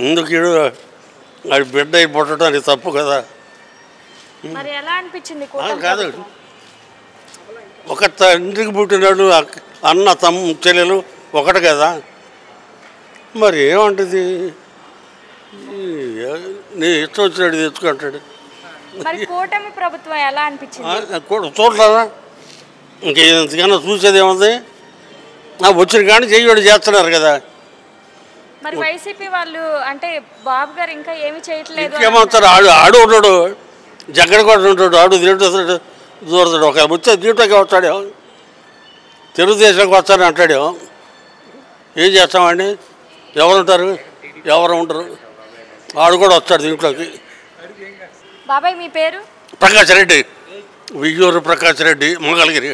ఎందుకు అది బిడ్డ అయి పుట్టడం అది తప్పు కదా. మరి ఎలా అనిపించింది కాదు, ఒక తండ్రికి పుట్టినాడు అన్న చెల్లెలు ఒకటి కదా, మరి ఏమంటుంది? నీ ఇష్టం వచ్చినట్టు తెచ్చుకుంటాడు. మరి కూటమి ప్రభుత్వం ఎలా అనిపించింది? చూడలేదా? ఇంకెంతకన్నా చూసేది ఏముంది? వచ్చిన కానీ చెయ్యడు చేస్తున్నారు కదా. మరి వైసీపీ వాళ్ళు అంటే బాబు గారు ఇంకా ఏమి చేయట్లేదు ఏమంటారు? ఆడు ఉంటాడు, జగన్ కూడా ఉంటాడు, ఆడు తింటాడు దూరతాడు. ఒక వచ్చే దీంట్లోకి వస్తాడు, తెలుగుదేశంకి వస్తాడని అంటాడు. ఏం చేస్తామండి? ఎవరు ఉంటారు? ఎవరు ఉంటారు? ఆడు కూడా వస్తాడు దీంట్లోకి. బాబాయ్ మీ పేరు? ప్రకాష్ రెడ్డి, వియ్యూరు ప్రకాష్ రెడ్డి, మంగళగిరి.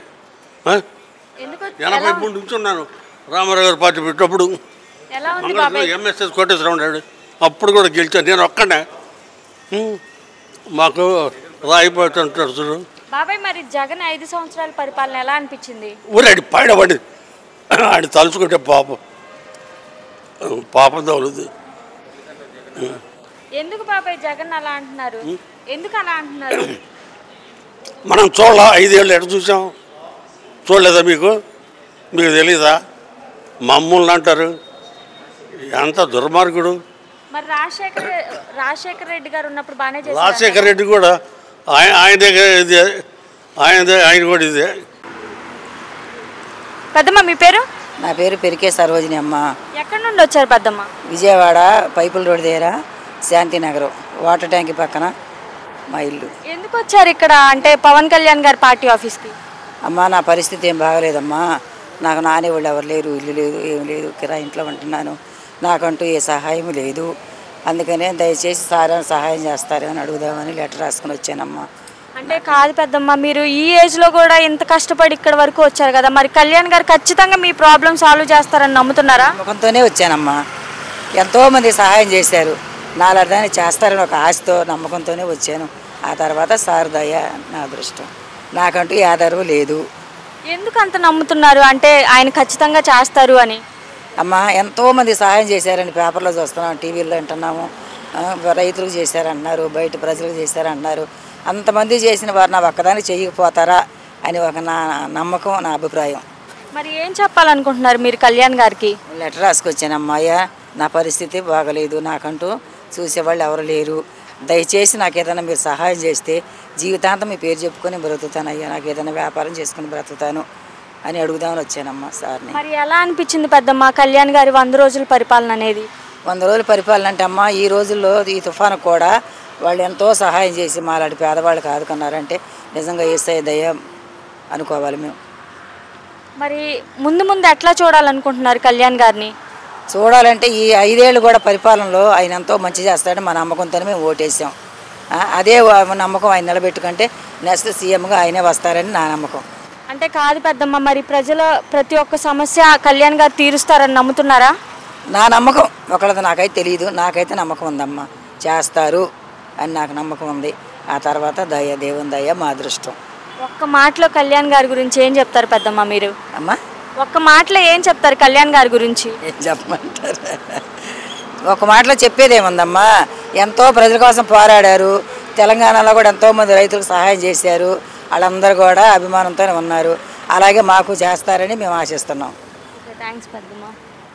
83 నుంచి ఉన్నాను రామారావు గారు పార్టీ పెట్టినప్పుడు. ఎంఎస్ఎస్ కోటేశ్వరం ఉన్నాడు, అప్పుడు కూడా గెలిచాను నేను ఒక్కడే. మాకు రాయిపోతుంటాడు చూడు. బాబాయ్ మరి జగన్ 5 సంవత్సరాల పరిపాలన ఎలా అనిపించింది? ఊరాడి పాడవాడి ఆడి తలుచుకుంటే పాపం తగులుది. ఎందుకు బాబాయ్ జగన్ అలా అంటున్నారు? ఎందుకు అలా అంటున్నారు? మనం చూడాల 5 ఏళ్ళు ఎక్కడ చూసాం? చూడలేదా? మీకు తెలీదా? మమ్మల్ని అంటారు, ఎంత దుర్మార్గుడు. మరి రాజశేఖర రెడ్డి గారు ఉన్నప్పుడు బాగానే చేశారు. రాజశేఖర రెడ్డి కూడా ఆయన కూడా ఇదే. పెద్దమ్మ మీ పేరు? నా పేరు పెరికే సరోజిని అమ్మ. ఎక్కడి నుండి వచ్చారు పెద్దమ్మ? విజయవాడ పైపుల రోడ్ దగ్గర శాంతినగరం వాటర్ ట్యాంక్ పక్కన మా ఇల్లు. ఎందుకు వచ్చారు ఇక్కడ? అంటే పవన్ కళ్యాణ్ గారి పార్టీ ఆఫీస్కి. అమ్మ నా పరిస్థితి ఏం బాగలేదమ్మా. నాకు నానేవాళ్ళు ఎవరు లేరు, ఇల్లు లేదు, ఏం లేదు, కిరాయి ఇంట్లో ఉంటున్నాను. నాకంటూ ఏ సహాయం లేదు. అందుకనే దయచేసి సహాయం చేస్తారని అడుగుదామని లెటర్ రాసుకుని వచ్చానమ్మా. అంటే కాదు పెద్దమ్మ, మీరు ఈ ఏజ్లో కూడా ఇంత కష్టపడి ఇక్కడ వరకు వచ్చారు కదా, మరి కళ్యాణ్ గారు ఖచ్చితంగా మీ ప్రాబ్లం సాల్వ్ చేస్తారని నమ్ముతున్నారా? నమ్మకంతోనే వచ్చానమ్మా. ఎంతోమంది సహాయం చేశారు, నాలుగు చేస్తారని ఒక ఆశతో నమ్మకంతోనే వచ్చాను. ఆ తర్వాత సార్ దయ నా అదృష్టం. నాకంటూ ఏ ఆధారం లేదు. ఎందుకు అంత నమ్ముతున్నారు? అంటే ఆయన ఖచ్చితంగా చేస్తారు అని. అమ్మ ఎంతోమంది సహాయం చేశారని పేపర్లో చూస్తున్నాం, టీవీలో వింటున్నాము. రైతులకు చేశారన్నారు, బయట ప్రజలకు చేశారన్నారు. అంతమంది చేసిన వారు నా ఒక్కదాన్ని చేయకపోతారా అని ఒక నా నమ్మకం, నా అభిప్రాయం. మరి ఏం చెప్పాలనుకుంటున్నారు మీరు కళ్యాణ్ గారికి? లెటర్ రాసుకొచ్చానమ్మా. అయ్యా నా పరిస్థితి బాగలేదు, నాకంటూ చూసేవాళ్ళు ఎవరు లేరు, దయచేసి నాకు ఏదైనా మీరు సహాయం చేస్తే జీవితాంతం మీ పేరు చెప్పుకొని బ్రతుకుతాను అయ్యా, నాకు ఏదైనా వ్యాపారం చేసుకుని బ్రతుకుతాను అని అడుగుదామని వచ్చానమ్మా సార్ని. మరి ఎలా అనిపించింది పెద్దమ్మ కళ్యాణ్ గారి 100 రోజుల పరిపాలన అనేది? 100 రోజుల పరిపాలన అంటే అమ్మ, ఈ రోజుల్లో ఈ తుఫాను కూడా వాళ్ళు ఎంతో సహాయం చేసి మాలాంటి పేదవాళ్ళకి ఆదుకున్నారంటే నిజంగా యేసయ్య దయ అనుకోవాలి మేము. మరి ముందు ఎట్లా చూడాలనుకుంటున్నారు కళ్యాణ్ గారిని? చూడాలంటే ఈ 5 ఏళ్ళు కూడా పరిపాలనలో ఆయన ఎంతో మంచి చేస్తాడని మా నమ్మకంతోనే మేము ఓటేసాం. అదే నమ్మకం ఆయన నిలబెట్టుకుంటే నెక్స్ట్ సీఎంగా ఆయనే వస్తారని నా నమ్మకం. అంటే కాదు పెద్దమ్మ, మరి ప్రజల ప్రతి ఒక్క సమస్య కళ్యాణ్ గారు తీరుస్తారని నమ్ముతున్నారా? నా నమ్మకం ఒకళ్ళది నాకైతే తెలియదు, నాకైతే నమ్మకం ఉందమ్మా. చేస్తారు అని నాకు నమ్మకం ఉంది. ఆ తర్వాత దయ, దేవుని దయ మా అదృష్టం. ఒక్క మాటలో కళ్యాణ్ గారి గురించి ఏం చెప్తారు పెద్దమ్మ మీరు? అమ్మా ఒక్క మాటలో ఏం చెప్తారు కళ్యాణ్ గారి గురించి? ఏం చెప్పమంటారు? ఒక మాటలో చెప్పేదేముందమ్మా, ఎంతో ప్రజల కోసం పోరాడారు. తెలంగాణలో కూడా ఎంతోమంది రైతులకు సహాయం చేశారు. వాళ్ళందరూ కూడా అభిమానంతోనే ఉన్నారు. అలాగే మాకు చేస్తారని మేము ఆశిస్తున్నాం. థ్యాంక్స్ పెద్దమ్మ.